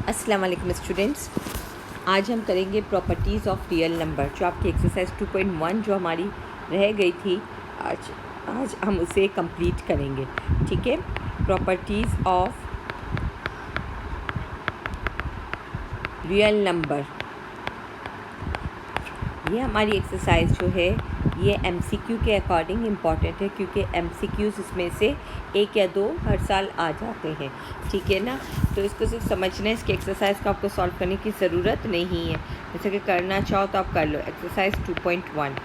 अस्सलाम वालेकुम स्टूडेंट्स। आज हम करेंगे प्रॉपर्टीज़ ऑफ रियल नंबर, जो आपकी एक्सरसाइज 2.1 जो हमारी रह गई थी। आज हम उसे कंप्लीट करेंगे। ठीक है, प्रॉपर्टीज़ ऑफ रियल नंबर। ये हमारी एक्सरसाइज जो है ये एमसीक्यू के अकॉर्डिंग इम्पॉर्टेंट है, क्योंकि एमसीक्यूज़ इसमें से एक या दो हर साल आ जाते हैं। ठीक है ना, तो इसको सिर्फ समझना है, इसकी एक्सरसाइज को आपको सॉल्व करने की ज़रूरत नहीं है। जैसे कि करना चाहो तो आप कर लो। एक्सरसाइज 2.1।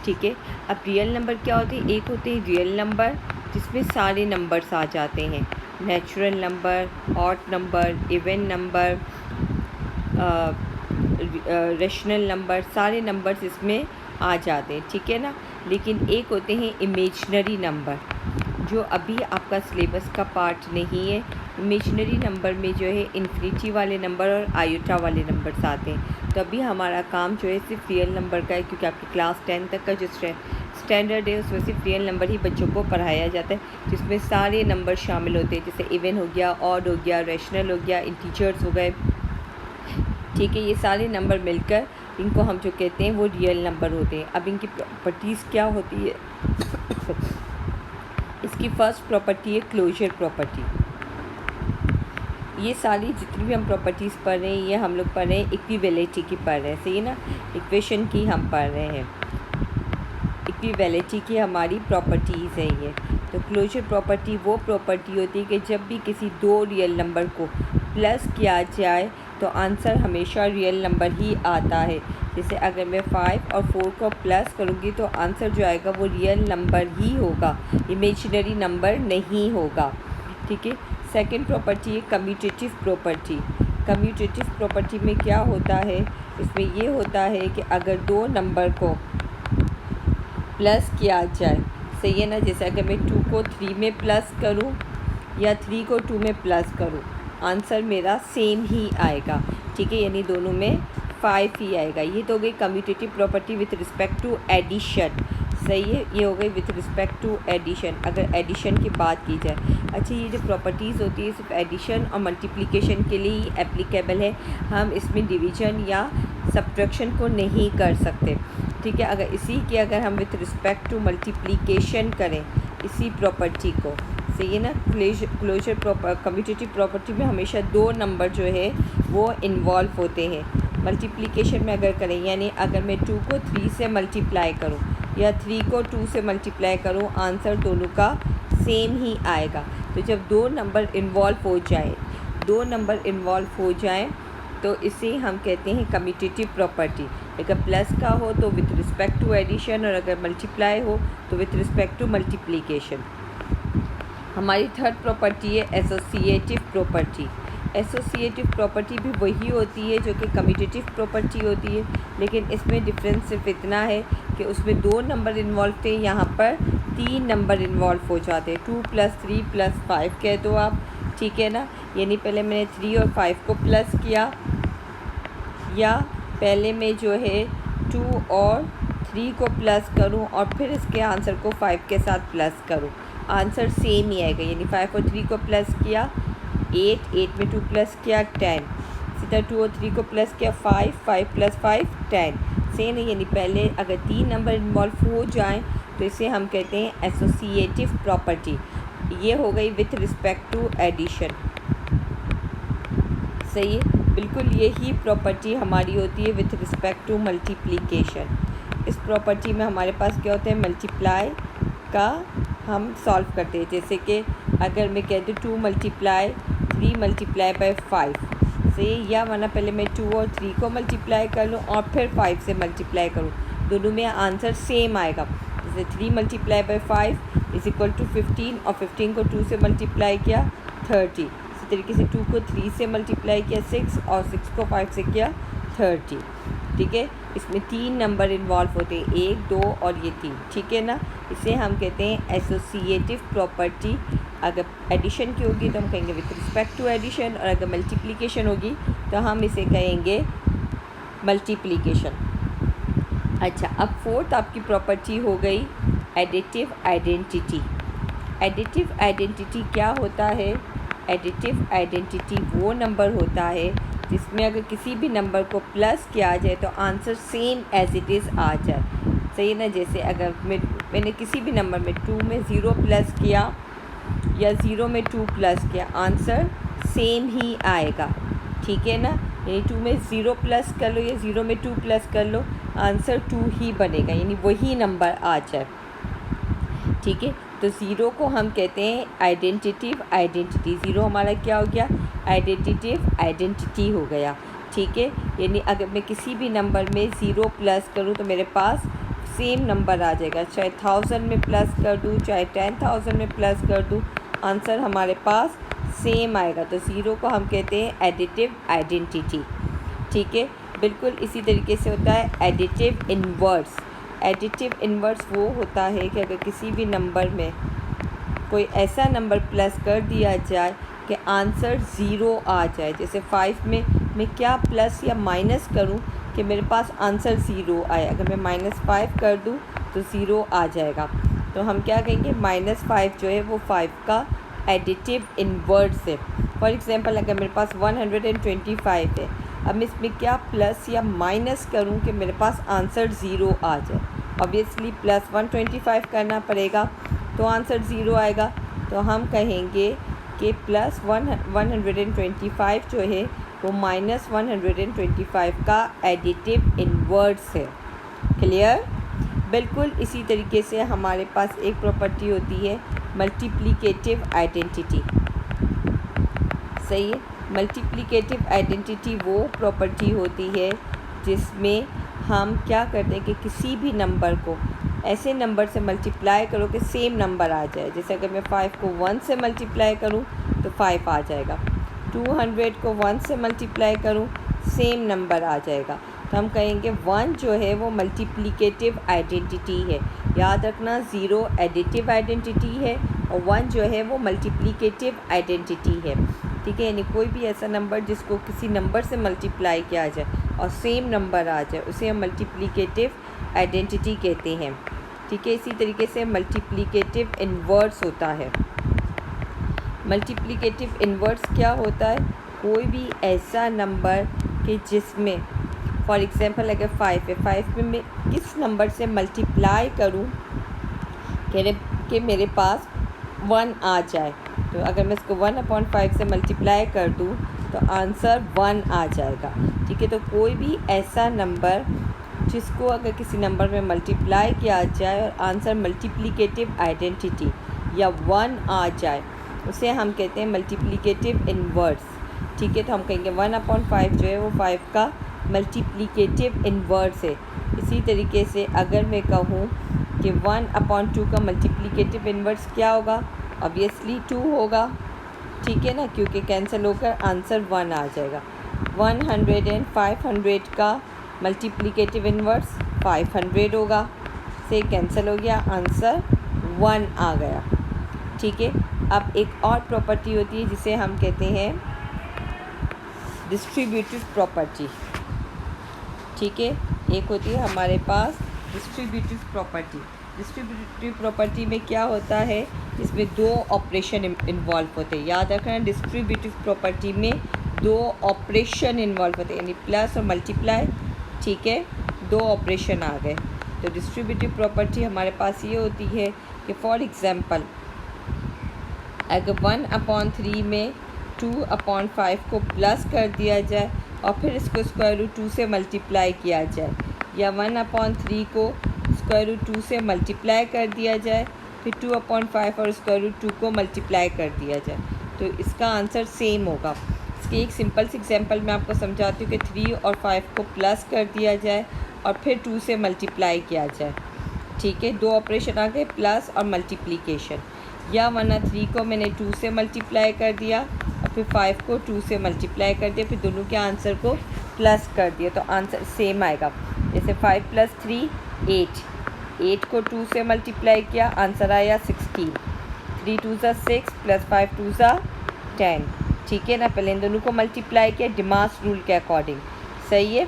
ठीक है, अब रियल नंबर क्या होते हैं? एक होते हैं रियल नंबर जिसमें सारे नंबर्स आ जाते हैं, natural number, odd number, even number, rational number, सारे नंबर्स इसमें आ जाते हैं। ठीक है ना, लेकिन एक होते हैं इमेजनरी नंबर, जो अभी आपका सिलेबस का पार्ट नहीं है। इमेजनरी नंबर में जो है इन्फिनिटी वाले नंबर और आयोटा वाले नंबर्स आते हैं। तो अभी हमारा काम जो है सिर्फ रियल नंबर का है, क्योंकि आपकी क्लास 10 तक का जो स्टैंडर्ड है उसमें सिर्फ रियल नंबर ही बच्चों को पढ़ाया जाता है, जिसमें सारे नंबर शामिल होते हैं, जैसे इवन हो गया, ऑड हो गया, रेशनल हो गया, इंटीजर्स हो गए। ठीक है, ये सारे नंबर मिलकर इनको हम जो कहते हैं वो रियल नंबर होते हैं। अब इनकी प्रॉपर्टीज़ क्या होती है? इसकी फर्स्ट प्रॉपर्टी है क्लोजर प्रॉपर्टी। ये सारी जितनी भी हम प्रॉपर्टीज़ पढ़ रहे हैं ये हम लोग पढ़ रहे हैं इक्विवेलिटी की पढ़ रहे हैं, सही ना, इक्वेशन की हम पढ़ रहे हैं। इक्विवेलिटी की हमारी प्रॉपर्टीज़ है ये। तो क्लोजर प्रॉपर्टी वो प्रॉपर्टी होती है कि जब भी किसी दो रियल नंबर को प्लस किया जाए तो आंसर हमेशा रियल नंबर ही आता है। जैसे अगर मैं 5 और 4 को प्लस करूँगी तो आंसर जो आएगा वो रियल नंबर ही होगा, इमेजिनरी नंबर नहीं होगा। ठीक है, सेकंड प्रॉपर्टी है कम्यूटेटिव प्रॉपर्टी। कम्यूटेटिव प्रॉपर्टी में क्या होता है? इसमें ये होता है कि अगर दो नंबर को प्लस किया जाए, सही है ना, जैसे अगर मैं 2 को 3 में प्लस करूँ या 3 को 2 में प्लस करूँ, आंसर मेरा सेम ही आएगा। ठीक है, यानी दोनों में 5 ही आएगा। ये तो हो गई commutative property with respect to addition, सही है, ये हो गई विथ रिस्पेक्ट टू एडिशन, अगर एडिशन की बात की जाए। अच्छा, ये जो प्रॉपर्टीज़ होती है सिर्फ एडिशन और मल्टीप्लिकेशन के लिए ही एप्लीकेबल है, हम इसमें डिवीजन या सब्ट्रैक्शन को नहीं कर सकते। ठीक है, अगर हम विथ रिस्पेक्ट टू मल्टीप्लिकेशन करें इसी प्रॉपर्टी को, सही है ना, क्लोजर कम्यूटेटिव प्रॉपर्टी में हमेशा दो नंबर जो है वो इन्वॉल्व होते हैं। मल्टीप्लिकेशन में अगर करें, यानी अगर मैं 2 को 3 से मल्टीप्लाई करूं या 3 को 2 से मल्टीप्लाई करूं, आंसर दोनों का सेम ही आएगा। तो जब दो नंबर इन्वॉल्व हो जाए तो इसे हम कहते हैं कम्यूटेटिव प्रॉपर्टी। अगर प्लस का हो तो विथ रिस्पेक्ट टू एडिशन, और अगर मल्टीप्लाई हो तो विथ रिस्पेक्ट टू मल्टीप्लिकेशन। हमारी थर्ड प्रॉपर्टी है एसोसिएटिव प्रॉपर्टी। एसोसिएटिव प्रॉपर्टी भी वही होती है जो कि कम्यूटेटिव प्रॉपर्टी होती है, लेकिन इसमें डिफरेंस सिर्फ इतना है कि उसमें दो नंबर इन्वॉल्व थे, यहाँ पर 3 नंबर इन्वॉल्व हो जाते हैं। 2 + 3 + 5 कह दो आप, ठीक है ना, यानी पहले मैंने 3 और 5 को प्लस किया, या पहले मैं जो है 2 और 3 को प्लस करूँ और फिर इसके आंसर को 5 के साथ प्लस करूँ, आंसर सेम ही आएगा। यानी 5 और 3 को प्लस किया 8 में 2 प्लस किया 10, सीधा 2 और 3 को प्लस किया 5 + 5 10, सेम है। यानी पहले अगर 3 नंबर इन्वॉल्व हो जाएं तो इसे हम कहते हैं एसोसिएटिव प्रॉपर्टी। ये हो गई विथ रिस्पेक्ट टू एडिशन, सही है, बिल्कुल यही प्रॉपर्टी हमारी होती है विथ रिस्पेक्ट टू मल्टीप्लिकेशन। इस प्रॉपर्टी में हमारे पास क्या होता है, मल्टीप्लाई का हम सॉल्व करते हैं। जैसे कि अगर मैं कहती हूँ 2 × 3 × 5 से, या वरना पहले मैं 2 और 3 को मल्टीप्लाई कर लूँ और फिर 5 से मल्टीप्लाई करूँ, दोनों में आंसर सेम आएगा। जैसे 3 × 5 = 15, और 15 को 2 से मल्टीप्लाई किया 30। इसी तरीके से 2 को 3 से मल्टीप्लाई किया 6, और 6 को 5 से किया 30। ठीक है, इसमें 3 नंबर इन्वॉल्व होते हैं, 1, 2 और ये 3। ठीक है ना, इसे हम कहते हैं एसोसिएटिव प्रॉपर्टी। अगर एडिशन की होगी तो हम कहेंगे विथ रिस्पेक्ट टू एडिशन, और अगर मल्टीप्लिकेशन होगी तो हम इसे कहेंगे मल्टीप्लिकेशन। अच्छा, अब फोर्थ आपकी प्रॉपर्टी हो गई एडिटिव आइडेंटिटी। एडिटिव आइडेंटिटी क्या होता है? एडिटिव आइडेंटिटी वो नंबर होता है जिसमें अगर किसी भी नंबर को प्लस किया जाए तो answer same as it is आ जाए। सही ना, जैसे अगर मैंने किसी भी नंबर में 2 में 0 प्लस किया या 0 में 2 प्लस किया, आंसर सेम ही आएगा। ठीक है ना, यानी 2 में 0 प्लस कर लो या 0 में 2 प्लस कर लो, आंसर 2 ही बनेगा, यानी वही नंबर आ जाए। ठीक है, तो ज़ीरो को हम कहते हैं आइडेंटिटिव आइडेंटिटी। ज़ीरो हमारा क्या हो गया? आइडेंटिटिव आइडेंटिटी हो गया। ठीक है, यानी अगर मैं किसी भी नंबर में 0 प्लस करूँ तो मेरे पास सेम नंबर आ जाएगा, चाहे 1000 में प्लस कर दूँ चाहे 10,000 में प्लस कर दूँ, आंसर हमारे पास सेम आएगा। तो ज़ीरो को हम कहते हैं एडिटिव आइडेंटिटी। ठीक है, बिल्कुल इसी तरीके से होता है एडिटिव इन्वर्स। एडिटिव इन्वर्स वो होता है कि अगर किसी भी नंबर में कोई ऐसा नंबर प्लस कर दिया जाए कि आंसर ज़ीरो आ जाए। जैसे 5 में मैं क्या प्लस या माइनस करूं कि मेरे पास आंसर ज़ीरो आए। अगर मैं -5 कर दूं तो ज़ीरो आ जाएगा, तो हम क्या कहेंगे? -5 जो है वो 5 का एडिटिव इन्वर्स है। फॉर एग्ज़ाम्पल अगर मेरे पास 125 है, अब मैं इसमें क्या प्लस या माइनस करूं कि मेरे पास आंसर ज़ीरो आ जाए। ऑब्वियसली प्लस 125 करना पड़ेगा तो आंसर ज़ीरो आएगा। तो हम कहेंगे कि प्लस 125 जो है वो -125 का एडिटिव इन्वर्स है। क्लियर? बिल्कुल इसी तरीके से हमारे पास एक प्रॉपर्टी होती है मल्टीप्लिकेटिव आइडेंटिटी। सही है, मल्टीप्लिकेटिव आइडेंटिटी वो प्रॉपर्टी होती है जिसमें हम क्या करते हैं कि किसी भी नंबर को ऐसे नंबर से मल्टीप्लाई करो कि सेम नंबर आ जाए। जैसे अगर मैं 5 को 1 से मल्टीप्लाई करूं तो 5 आ जाएगा, 200 को 1 से मल्टीप्लाई करूं सेम नंबर आ जाएगा। तो हम कहेंगे 1 जो है वो मल्टीप्लिकेटिव आइडेंटिटी है। याद रखना, 0 एडिटिव आइडेंटिटी है और 1 जो है वो मल्टीप्लिकेटिव आइडेंटिटी है। ठीक है, यानी कोई भी ऐसा नंबर जिसको किसी नंबर से मल्टीप्लाई किया जाए और सेम नंबर आ जाए उसे हम मल्टीप्लिकेटिव आइडेंटिटी कहते हैं। ठीक है, इसी तरीके से मल्टीप्लिकेटिव इन्वर्स होता है। मल्टीप्लिकेटिव इन्वर्स क्या होता है? कोई भी ऐसा नंबर कि जिसमें फॉर एग्ज़ाम्पल अगर 5 है, 5 में मैं किस नंबर से मल्टीप्लाई करूं कि मेरे पास 1 आ जाए। तो अगर मैं इसको 1/5 से मल्टीप्लाई कर दूं तो आंसर 1 आ जाएगा। ठीक है, तो कोई भी ऐसा नंबर जिसको अगर किसी नंबर में मल्टीप्लाई किया जाए और आंसर मल्टीप्लिकेटिव आइडेंटिटी या 1 आ जाए उसे हम कहते हैं मल्टीप्लिकेटिव इन्वर्स। ठीक है, तो हम कहेंगे 1/5 जो है वो 5 का मल्टीप्लिकेटिव इन्वर्स है। इसी तरीके से अगर मैं कहूँ कि 1/2 का मल्टीप्लिकेटिव इन्वर्स क्या होगा? ऑब्वियसली 2 होगा। ठीक है ना, क्योंकि कैंसिल होकर आंसर 1 आ जाएगा। 100 एंड 500 का मल्टीप्लिकेटिव इन्वर्स 500 होगा, से कैंसिल हो गया, आंसर 1 आ गया। ठीक है, अब एक और प्रॉपर्टी होती है जिसे हम कहते हैं डिस्ट्रीब्यूटिव प्रॉपर्टी। ठीक है, एक होती है हमारे पास डिस्ट्रीब्यूटिव प्रॉपर्टी। डिस्ट्रीब्यूटिव प्रॉपर्टी में क्या होता है? इसमें 2 ऑपरेशन इन्वॉल्व होते हैं। याद रखना, डिस्ट्रीब्यूटिव प्रॉपर्टी में 2 ऑपरेशन इन्वॉल्व होते हैं, यानी प्लस और मल्टीप्लाई। ठीक है, 2 ऑपरेशन आ गए। तो डिस्ट्रीब्यूटिव प्रॉपर्टी हमारे पास ये होती है कि फॉर एग्ज़ाम्पल अगर 1/3 में 2/5 को प्लस कर दिया जाए और फिर इसको स्क्वायर रूट 2 से मल्टीप्लाई किया जाए, या 1/3 को स्क्वायर रूट 2 से मल्टीप्लाई कर दिया जाए, फिर 2/5 और स्क्वायर रूट 2 को मल्टीप्लाई कर दिया जाए, तो इसका आंसर सेम होगा। इसकी एक सिंपल सी एग्जांपल मैं आपको समझाती हूँ कि 3 और 5 को प्लस कर दिया जाए और फिर 2 से मल्टीप्लाई किया जाए। ठीक है, 2 ऑपरेशन आ गए, प्लस और मल्टीप्लिकेशन। या 1/3 को मैंने 2 से मल्टीप्लाई कर दिया और फिर 5 को 2 से मल्टीप्लाई कर दिया, फिर दोनों के आंसर को प्लस कर दिया, तो आंसर सेम आएगा। जैसे 5 + 3 8, 8 को 2 से मल्टीप्लाई किया, आंसर आया 16। 3 2 ज़ा 6 + 5 2 ज़ा 10। ठीक है ना, पहले इन दोनों को मल्टीप्लाई किया डिमास रूल के अकॉर्डिंग। सही है,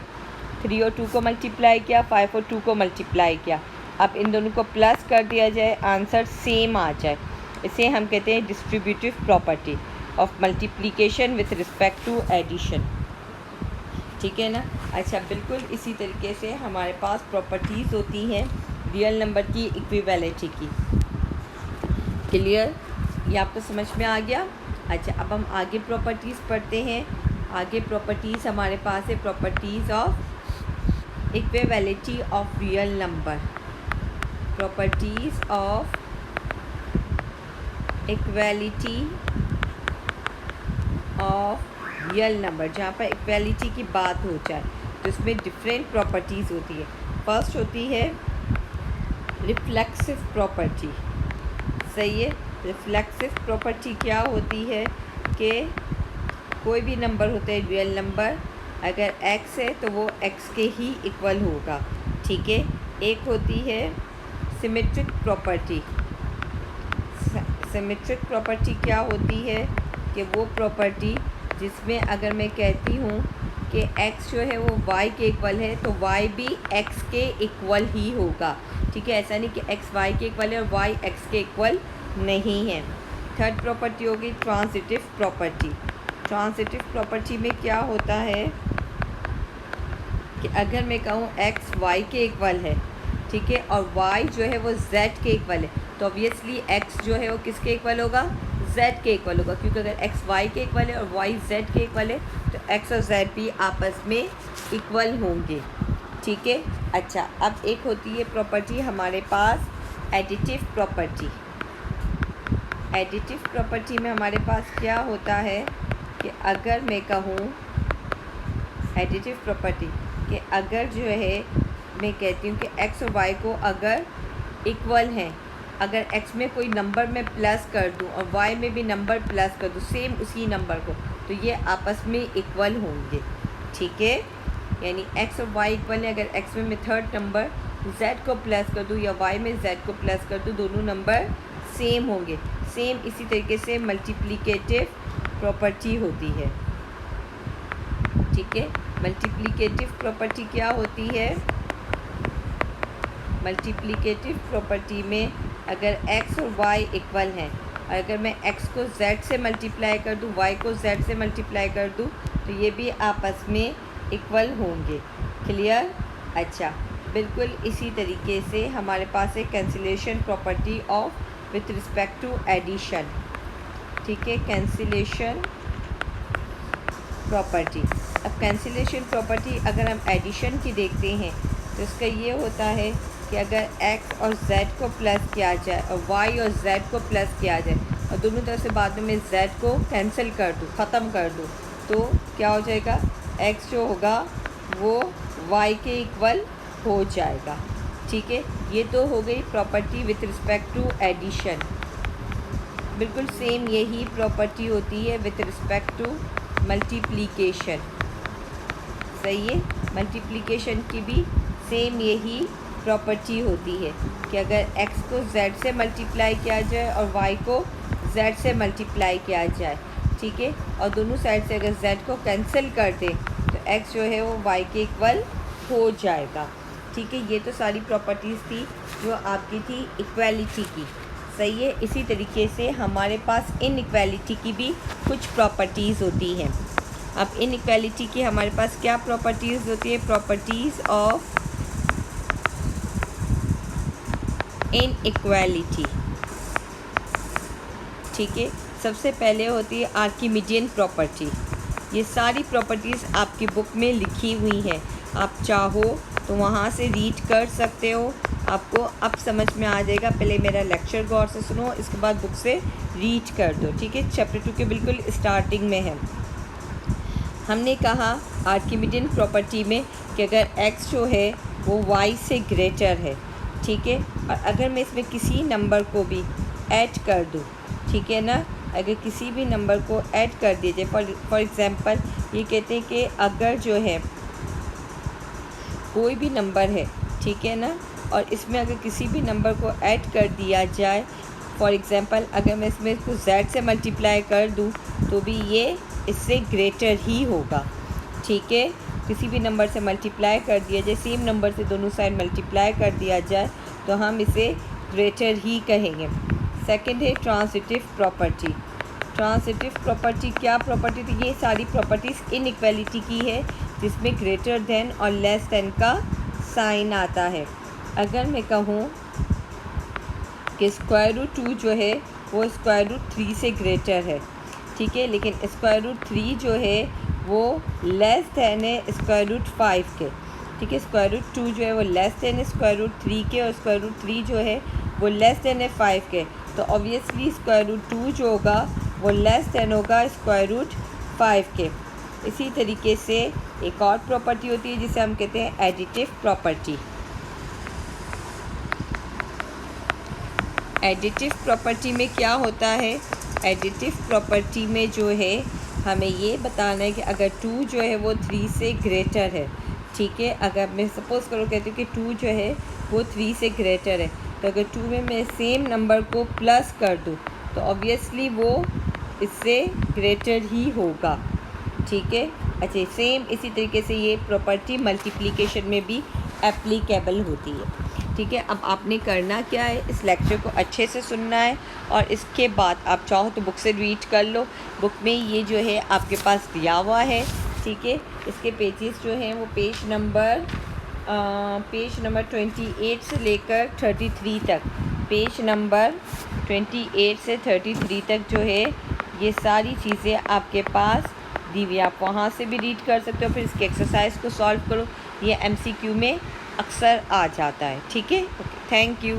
3 और 2 को मल्टीप्लाई किया, 5 और 2 को मल्टीप्लाई किया, अब इन दोनों को प्लस कर दिया जाए, आंसर सेम आ जाए, इसे हम कहते हैं distributive property. Of multiplication with respect to addition. ठीक है ना। अच्छा, बिल्कुल इसी तरीके से हमारे पास प्रॉपर्टीज़ होती हैं रियल नंबर की इक्विवेलिटी की। क्लियर, ये आपको समझ में आ गया। अच्छा, अब हम आगे प्रॉपर्टीज़ पढ़ते हैं। आगे प्रॉपर्टीज़ हमारे पास है properties of equality of real number. Properties of equality of real number. जहाँ पर इक्वालिटी की बात हो जाए तो इसमें डिफरेंट प्रॉपर्टीज़ होती है। फर्स्ट होती है रिफ्लेक्सिव प्रॉपर्टी। सही है। रिफ्लेक्सिव प्रॉपर्टी क्या होती है कि कोई भी नंबर होता है रियल नंबर, अगर x है तो वो x के ही इक्वल होगा। ठीक है। एक होती है सिमेट्रिक प्रॉपर्टी। सिमेट्रिक प्रॉपर्टी क्या होती है कि वो प्रॉपर्टी जिसमें अगर मैं कहती हूँ कि x जो है वो y के इक्वल है तो y भी x के इक्वल ही होगा। ठीक है। ऐसा नहीं कि x y के इक्वल है और y x के इक्वल नहीं है। थर्ड प्रॉपर्टी होगी ट्रांजिटिव प्रॉपर्टी। ट्रांजिटिव प्रॉपर्टी में क्या होता है कि अगर मैं कहूँ x y के इक्वल है, ठीक है, और y जो है वो z के इक्वल है, तो ऑब्वियसली x जो है वो किसके इक्वल होगा, z के इक्वल होगा। क्योंकि अगर x y के इक्वल है और y z के इक्वल है तो x और z भी आपस में इक्वल होंगे। ठीक है। अच्छा, अब एक होती है प्रॉपर्टी हमारे पास एडिटिव प्रॉपर्टी। एडिटिव प्रॉपर्टी में हमारे पास क्या होता है कि अगर मैं कहूँ एडिटिव प्रॉपर्टी कि अगर जो है मैं कहती हूँ कि x और y को अगर इक्वल हैं, अगर x में कोई नंबर मैं प्लस कर दूँ और y में भी नंबर प्लस कर दूँ सेम उसी नंबर को, तो ये आपस में इक्वल होंगे। ठीक है। यानी x और y इक्वल है। अगर x में मैं थर्ड नंबर z को प्लस कर दूँ या y में z को प्लस कर दूँ, दोनों नंबर सेम होंगे। सेम इसी तरीके से मल्टीप्लिकेटिव प्रॉपर्टी होती है। ठीक है। मल्टीप्लिकेटिव प्रॉपर्टी क्या होती है, मल्टीप्लिकेटिव प्रॉपर्टी में अगर x और y इक्वल हैं और अगर मैं x को z से मल्टीप्लाई कर दूँ, y को z से मल्टीप्लाई कर दूँ, तो ये भी आपस में इक्वल होंगे। क्लियर। अच्छा, बिल्कुल इसी तरीके से हमारे पास है cancellation property of with respect to addition. ठीक है। Cancellation property. अब कैंसिलेशन प्रॉपर्टी अगर हम एडिशन की देखते हैं तो इसका ये होता है कि अगर x और z को प्लस किया जाए और y और z को प्लस किया जाए और दोनों तरफ से बाद में z को कैंसिल कर दूँ, ख़त्म कर दूँ, तो क्या हो जाएगा, x जो होगा वो y के इक्वल हो जाएगा। ठीक है। ये तो हो गई property with respect to addition. बिल्कुल सेम यही प्रॉपर्टी होती है विथ रिस्पेक्ट टू मल्टीप्लिकेशन। सही है। मल्टीप्लिकेशन की भी सेम यही प्रॉपर्टी होती है कि अगर x को z से मल्टीप्लाई किया जाए और y को z से मल्टीप्लाई किया जाए, ठीक है, और दोनों साइड से अगर z को कैंसिल कर दें तो x जो है वो y के इक्वल हो जाएगा। ठीक है। ये तो सारी प्रॉपर्टीज़ थी जो आपकी थी इक्वालिटी की। सही है। इसी तरीके से हमारे पास इनइक्वालिटी की भी कुछ प्रॉपर्टीज़ होती हैं। अब इनइक्वालिटी की हमारे पास क्या प्रॉपर्टीज़ होती है, प्रॉपर्टीज़ ऑफ इनइक्वालिटी। ठीक है। सबसे पहले होती है आर्किमिडियन प्रॉपर्टी। ये सारी प्रॉपर्टीज़ आपकी बुक में लिखी हुई हैं, आप चाहो तो वहाँ से रीड कर सकते हो, आपको अब समझ में आ जाएगा। पहले मेरा लेक्चर गौर से सुनो, इसके बाद बुक से रीड कर दो। ठीक है। चैप्टर 2 के बिल्कुल स्टार्टिंग में है। हमने कहा आर्किमिडियन प्रॉपर्टी में कि अगर x जो है वो y से ग्रेटर है, ठीक है, और अगर मैं इसमें किसी नंबर को भी ऐड कर दूँ, ठीक है ना, अगर किसी भी नंबर को ऐड कर दिया जाए, फॉर एग्ज़ाम्पल ये कहते हैं कि अगर जो है कोई भी नंबर है, ठीक है ना, और इसमें अगर किसी भी नंबर को ऐड कर दिया जाए, फॉर एग्ज़ाम्पल अगर मैं इसमें इसको z से मल्टीप्लाई कर दूं तो भी ये इससे ग्रेटर ही होगा। ठीक है। किसी भी नंबर से मल्टीप्लाई कर दिया जाए, सेम नंबर से दोनों साइड मल्टीप्लाई कर दिया जाए तो हम इसे ग्रेटर ही कहेंगे। सेकंड है ट्रांजिटिव प्रॉपर्टी। ट्रांजिटिव प्रॉपर्टी क्या प्रॉपर्टी थी? ये सारी प्रॉपर्टीज़ इनइक्वालिटी की है जिसमें ग्रेटर देन और लेस देन का साइन आता है। अगर मैं कहूँ कि स्क्वायर रूट 2 जो है वो स्क्वायर रूट 3 से ग्रेटर है, ठीक है, लेकिन स्क्वायर रूट 3 जो है वो लेस देन है स्क्वायर रूट 5 के, ठीक है। स्क्वायर रूट 2 जो है वो लेस देन है स्क्वायर रूट 3 के और स्क्वायर रूट 3 जो है वो लेस देन है 5 के। तो ऑब्वियसली स्क्वायर रूट 2 जो होगा वो लेस देन होगा स्क्वायर रूट 5 के। इसी तरीके से एक और प्रॉपर्टी होती है जिसे हम कहते हैं एडिटिव प्रॉपर्टी। एडिटिव प्रॉपर्टी में क्या होता है? एडिटिव प्रॉपर्टी में जो है हमें ये बताना है कि अगर 2 जो है वो 3 से ग्रेटर है, ठीक है। अगर मैं सपोज़ करो कहती हूँ कि 2 जो है वो 3 से ग्रेटर है, तो अगर 2 में मैं सेम नंबर को प्लस कर दूँ तो ऑब्वियसली वो इससे ग्रेटर ही होगा, ठीक है। अच्छा, सेम इसी तरीके से ये प्रॉपर्टी मल्टीप्लिकेशन में भी एप्लीकेबल होती है, ठीक है। अब आपने करना क्या है, इस लेक्चर को अच्छे से सुनना है और इसके बाद आप चाहो तो बुक से रीड कर लो। बुक में ये जो है आपके पास दिया हुआ है, ठीक है। इसके पेजेस जो हैं वो पेज नंबर 28 से लेकर 33 तक, पेज नंबर 28 से 33 तक जो है ये सारी चीज़ें आपके पास दी हुई। आप वहाँ से भी रीड कर सकते हो, फिर इसके एक्सरसाइज को सॉल्व करो। ये MCQ में अक्सर आ जाता है, ठीक है। Okay, thank you.